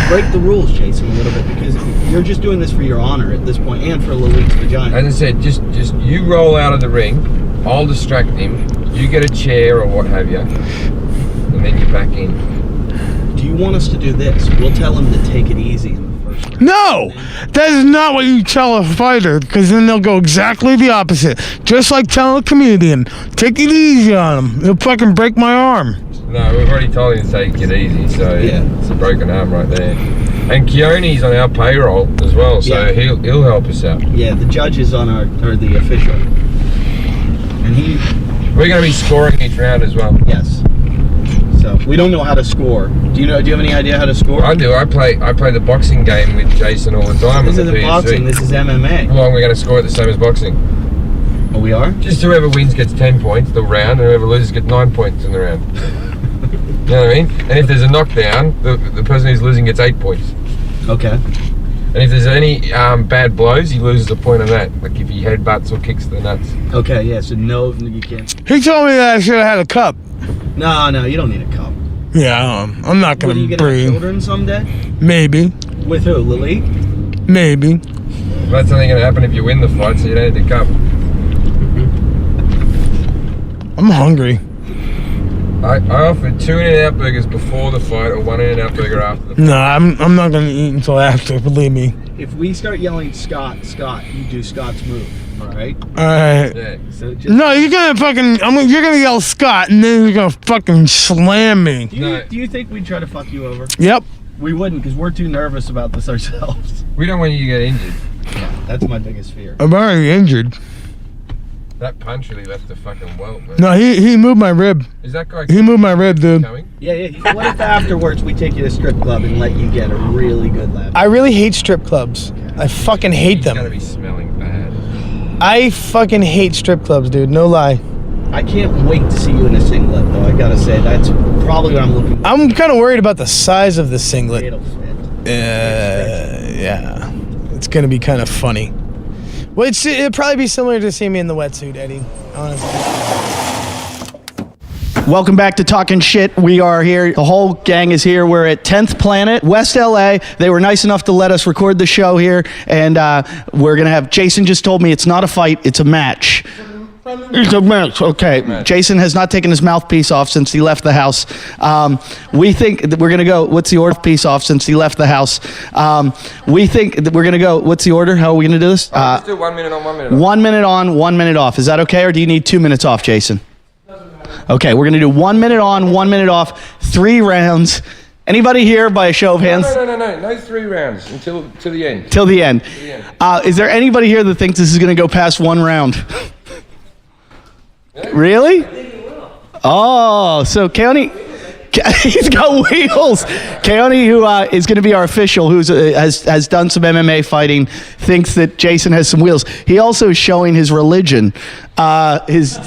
break the rules, Jason, a little bit because you're just doing this for your honor at this point and for Lilith's vagina. As I said, just you roll out of the ring. I'll distract him. You get a chair or what have you, and then you're back in. Do you want us to do this? We'll tell him to take it easy in the first round. No! That is not what you tell a fighter, because then they'll go exactly the opposite. Just like telling a comedian, take it easy on him. He'll fucking break my arm. No, we've already told him to take it easy, so yeah, it's a broken arm right there. And Keone's on our payroll as well, so he'll help us out. Yeah, the judge is on the official. And we're going to be scoring each round as well. Yes. So we don't know how to score. Do you have any idea how to score? I do. I play the boxing game with Jason all the time. This isn't boxing. This is MMA. Well, we're going to score it the same as boxing. Oh, we are? Just whoever wins gets 10 points the round, and whoever loses gets 9 points in the round. You know what I mean? And if there's a knockdown, the person who's losing gets 8 points. Okay. And if there's any bad blows, he loses a point on that. Like if he headbutts or kicks the nuts. Okay, yeah, so no, you can't. He told me that I should have had a cup. No, you don't need a cup. Yeah, I'm not going to breathe. Are you going to have children someday? Maybe. With who, Lily? Maybe. Well, that's only going to happen if you win the fight, so you don't need the cup. I'm hungry. I offered 2 In-N-Out burgers before the fight or 1 In-N-Out burger after the fight. No, I'm not going to eat until after, believe me. If we start yelling Scott, you do Scott's move. All right. All right. Yeah. So just, No, you're gonna yell Scott, and then you're gonna fucking slam me. do you think we'd try to fuck you over? Yep. We wouldn't, because we're too nervous about this ourselves. We don't want you to get injured. Yeah, that's my biggest fear. I'm already injured. That punch really left a fucking welt, man. No, he moved my rib. Is that guy He moved my rib, dude. coming? Yeah. What if afterwards we take you to strip club and let you get a really good lap? I really hate strip clubs. I fucking hate He's gotta them. be smelling bad. I fucking hate strip clubs, dude. No lie. I can't wait to see you in a singlet, though. I gotta say, that's probably what I'm looking for. I'm kind of worried about the size of the singlet. It'll fit. Yeah. It's gonna be kind of funny. Well, it'd probably be similar to seeing me in the wetsuit, Eddie. Honestly. Welcome back to Talkin' Shit. We are here. The whole gang is here. We're at 10th Planet, West LA. They were nice enough to let us record the show here. And we're going to have, Jason just told me it's not a fight, it's a match. It's a match. Okay. Jason has not taken his mouthpiece off since he left the house. We think that we're going to go, what's the order? Piece off since he left the house. We think that we're going to go, what's the order? How are we going to do this? Let's do 1 minute on, 1 minute off. 1 minute on, 1 minute off. Is that okay, or do you need 2 minutes off, Jason? Okay, we're going to do 1 minute on, 1 minute off, 3 rounds. Anybody here by a show of hands? No 3 rounds until the end. Till the end. Is there anybody here that thinks this is going to go past 1 round? Really? Oh, so Keone, he's got wheels. Keone, who is going to be our official, who has done some MMA fighting, thinks that Jason has some wheels. He also is showing his religion, his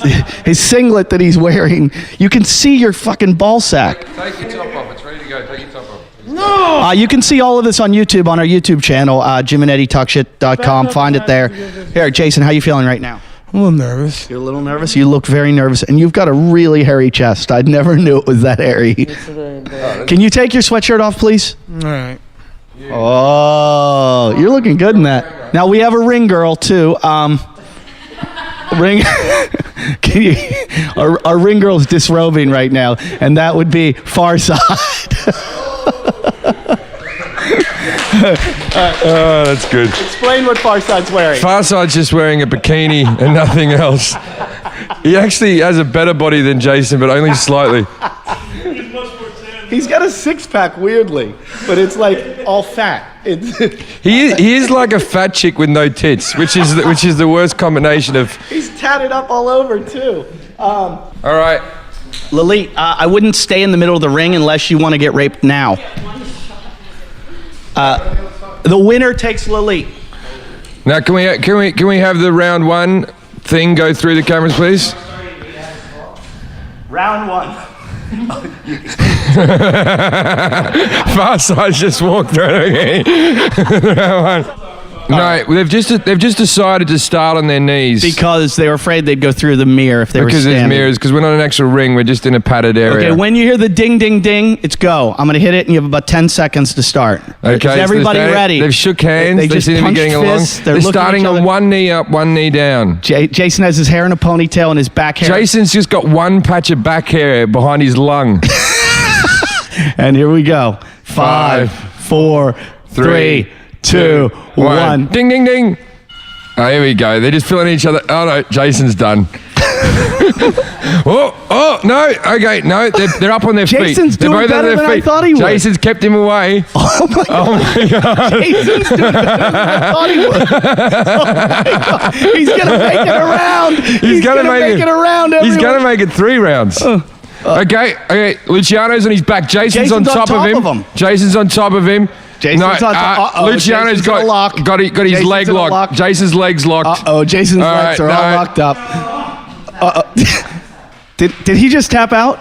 singlet that he's wearing. You can see your fucking ball sack. Take your top off. It's ready to go. Take your top off. You can see all of this on YouTube, on our YouTube channel, JimandEddieTalkShit.com. Find it there. Here, Jason, how you feeling right now? I'm a little nervous. You're a little nervous? You look very nervous, and you've got a really hairy chest. I never knew it was that hairy. Can you take your sweatshirt off, please? All right. Oh, you're looking good in that. Now, we have a ring girl, too. Ring. Can you? Our ring girl's disrobing right now, and that would be Far Side. Oh, that's good. Explain what Farside's wearing. Farside's just wearing a bikini and nothing else. He actually has a better body than Jason, but only slightly. He's got a six-pack, weirdly, but it's like all fat. He is like a fat chick with no tits, which is the worst combination of. He's tatted up all over too. All right, Lalit, I wouldn't stay in the middle of the ring unless you want to get raped now. The winner takes Lalit. now can we have the round 1 thing go through the cameras, please? Round 1. Farside just walked right away. No, they've just decided to start on their knees Because they were afraid they'd go through the mirror if they were because standing. there's mirrors. Because we're not an actual ring, we're just in a padded area. Okay, when you hear the ding, ding, ding, it's go. I'm going to hit it, and you have about 10 seconds to start. Okay, Is everybody so ready? They've shook hands. They They just seem to be punched getting fists. along. They're They're looking at starting each on other. 1 knee up, 1 knee down. Jason has his hair in a ponytail and his back hair. Jason's just got 1 patch of back hair behind his lung. And here we go. 5, 4, 3, 2, 1. Ding, ding, ding. Oh, here we go. They're just filling each other. Oh, no, Jason's done. oh, no. Okay, no, they're up on their feet. Jason's They're doing both on better their than I feet. thought he would. Jason's kept him away. Oh my God. Jason's doing better than I thought he would. Oh my God. He's going to make it around. He's going to make it around, everyone. He's going to make it 3 rounds. Okay. Luciano's on his back. Jason's on top of him. Jason's on top of him. Jason's on top. Luciano's Jason's in a lock. got his Jason's leg in a locked. lock. Jason's leg's locked. Jason's All legs right, are all no. locked up. Did he just tap out?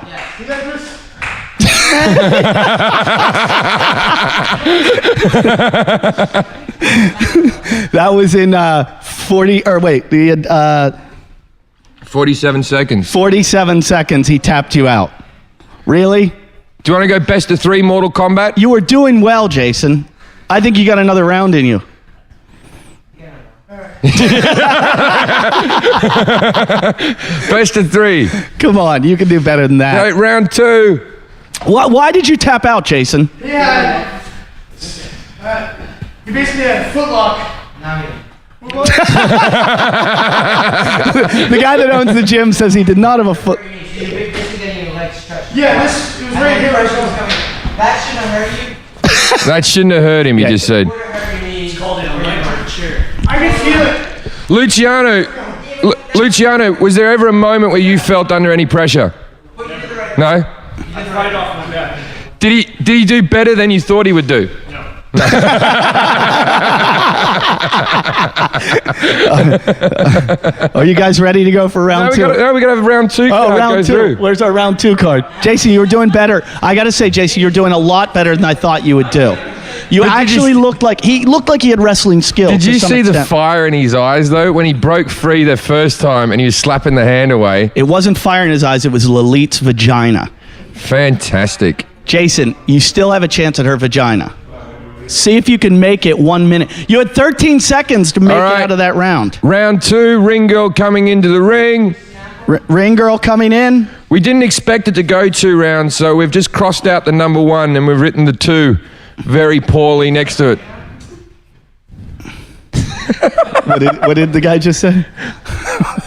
That was in 40, or wait, he had 47 seconds. 47 seconds he tapped you out. Really? Do you want to go best of 3 Mortal Kombat? You were doing well, Jason. I think you got another round in you. Best of 3. Come on, you can do better than that. No, round 2. Why did you tap out, Jason? Yeah. You basically had a foot lock. The guy that owns the gym says he did not have a foot. Yeah, this was right here. That shouldn't have hurt you. That shouldn't have hurt him, he just said. He called it a light shirt. I can feel it. Luciano, was there ever a moment where you felt under any pressure? No? Did he do better than you thought he would do? Are you guys ready to go for round two? We gotta have round two. Oh, round go two. Through. Where's our round two card? Jason, you were doing better. I got to say, Jason, you're doing a lot better than I thought you would do. You actually looked like he had wrestling skills. Did you see the fire in his eyes though when he broke free the first time and he was slapping the hand away? It wasn't fire in his eyes. It was Lilith's vagina. Fantastic. Jason, you still have a chance at her vagina. See if you can make it 1 minute. You had 13 seconds to make it out of that round. Round two, ring girl coming into the ring. Ring girl coming in. We didn't expect it to go 2 rounds, so we've just crossed out the number 1 and we've written the 2 very poorly next to it. What did the guy just say?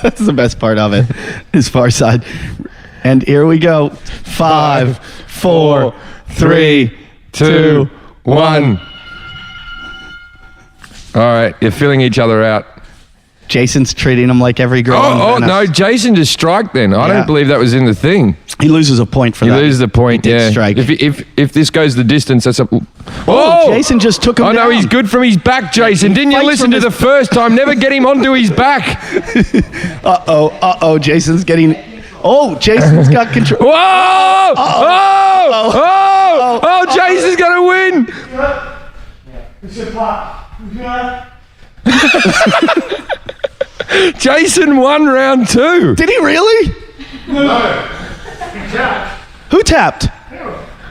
That's the best part of it. His far side. And here we go. 5, 4, 3, 2, 1. All right, you're filling each other out. Jason's treating him like every girl. Oh no, Jason just striked then. I don't believe that was in the thing. He loses a point for that. He loses a point, He did strike. If this goes the distance, that's a... Oh, Jason just took him down. Oh no, he's good from his back, Jason. Didn't you listen to the first time? Never get him onto his back. Uh-oh, Jason's getting... Oh, Jason's got control. Whoa! Oh, Jason's going to win. Jason won round 2. Did he really? No. He tapped. Who tapped?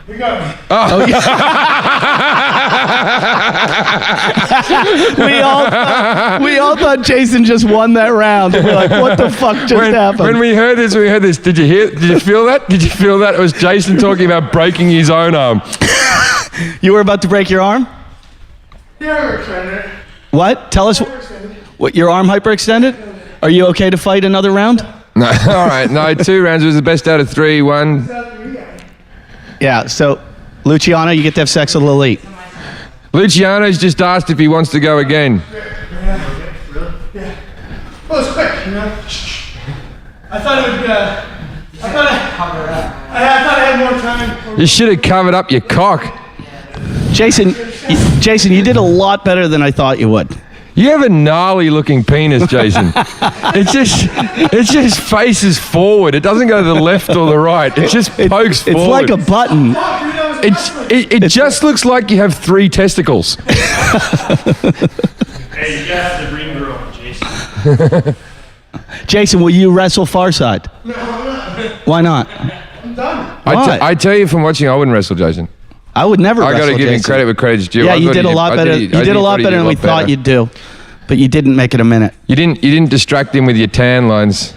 He got me. Oh, yeah. we all thought Jason just won that round. We're like, what the fuck just happened? When we heard this, Did you feel that? Did you feel that? It was Jason talking about breaking his own arm. You were about to break your arm? Yeah, what? Tell us what your arm hyperextended? Are you okay to fight another round? No, all right. No, 2 rounds was the best out of 3. 1. Yeah, so Luciano, you get to have sex with Lilith. Luciano's just asked if he wants to go again. Yeah. Well, it's quick, you know. I thought it would. I thought I had more time. You should have covered up your cock. Jason, you did a lot better than I thought you would. You have a gnarly looking penis, Jason. It just faces forward. It doesn't go to the left or the right. It just pokes forward. It's like a button. It just looks like you have 3 testicles. Hey, you gotta have the green girl, Jason. Jason, will you wrestle Farside? No, I'm not. Why not? I'm done. I tell you from watching, I wouldn't wrestle Jason. I would never wrestle I got to give Jason. him credit where credit's due. Yeah, you did a lot better. You did a lot better than we thought you'd do, but you didn't make it a minute. You didn't distract him with your tan lines.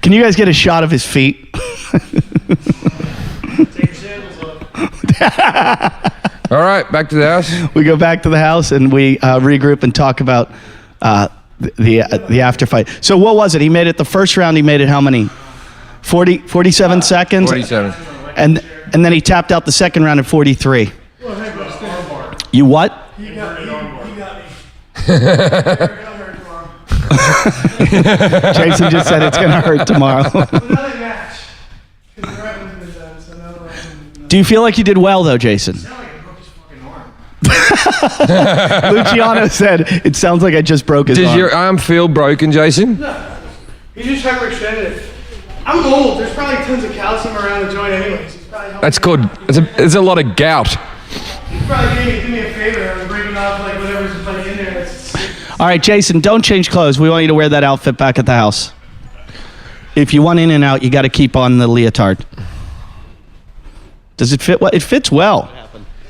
Can you guys get a shot of his feet? Take your sandals off. All right, back to the house. We go back to the house and we regroup and talk about the after fight. So what was it? He made it the first round. He made it how many? 47 seconds. 47. And then he tapped out the second round at 43. You what? He got me. Jason just said it's going to hurt tomorrow. Another match. Do you feel like you did well, though, Jason? Luciano said, it sounds like I just broke his arm. Does your arm feel broken, Jason? No. He just hyperextended it. I'm old. There's probably tons of calcium around the joint anyways. That's called, it's a lot of gout. He's probably do me a favor and breaking off like whatever's like in there. All right, Jason, don't change clothes. We want you to wear that outfit back at the house. If you want in and out, you got to keep on the leotard. Does it fit well? It fits well.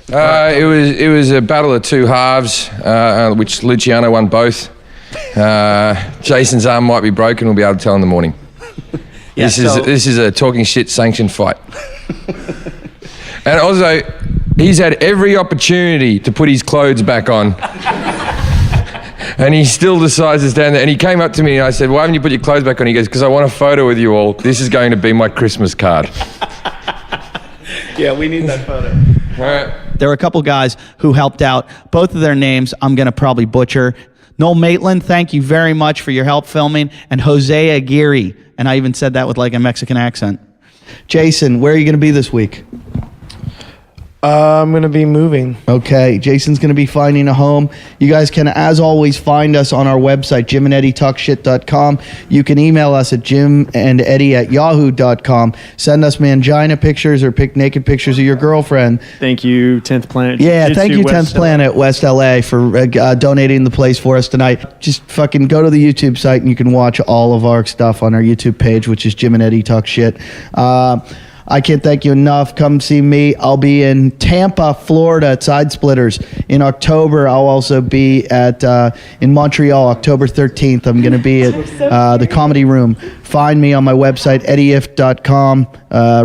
It was a battle of 2 halves, which Luciano won both. Jason's arm might be broken. We'll be able to tell in the morning. Yeah, this is a talking shit sanctioned fight. And also, he's had every opportunity to put his clothes back on And he still decides to stand there. And he came up to me and I said, why haven't you put your clothes back on? He goes, because I want a photo with you all. This is going to be my Christmas card. Yeah, we need that photo. All right. There were a couple guys who helped out. Both of their names I'm going to probably butcher. Noel Maitland, thank you very much for your help filming. And Jose Aguirre. And I even said that with like a Mexican accent. Jason, where are you going to be this week? I'm going to be moving. Okay, Jason's going to be finding a home. You guys can, as always, find us on our website, jimandeddietalkshit.com. You can email us at jimandeddie@yahoo.com. Send us mangina pictures or naked pictures of your girlfriend. Thank you, 10th Planet. Yeah, Jiu-Jitsu thank you, West 10th LA. Planet West LA, for donating the place for us tonight. Just fucking go to the YouTube site and you can watch all of our stuff on our YouTube page, which is Jim and Eddie Talk Shit. I can't thank you enough. Come see me. I'll be in Tampa, Florida at Side Splitters. In October, I'll also be at in Montreal, October 13th. I'm going to be at the Comedy Room. Find me on my website, eddieiff.com,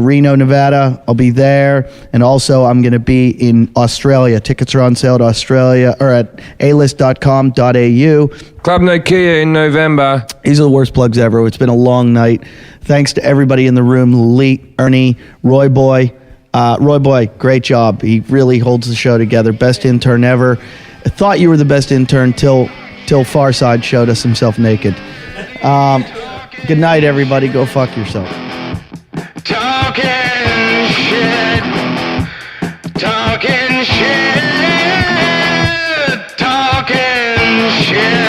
Reno, Nevada. I'll be there. And also, I'm going to be in Australia. Tickets are on sale to Australia or at alist.com.au. Club Nokia in November. These are the worst plugs ever. It's been a long night. Thanks to everybody in the room, Lee, Ernie, Roy Boy. Roy Boy, great job. He really holds the show together. Best intern ever. I thought you were the best intern till Farside showed us himself naked. Good night, everybody. Go fuck yourself. Talking shit. Talking shit. Talking shit.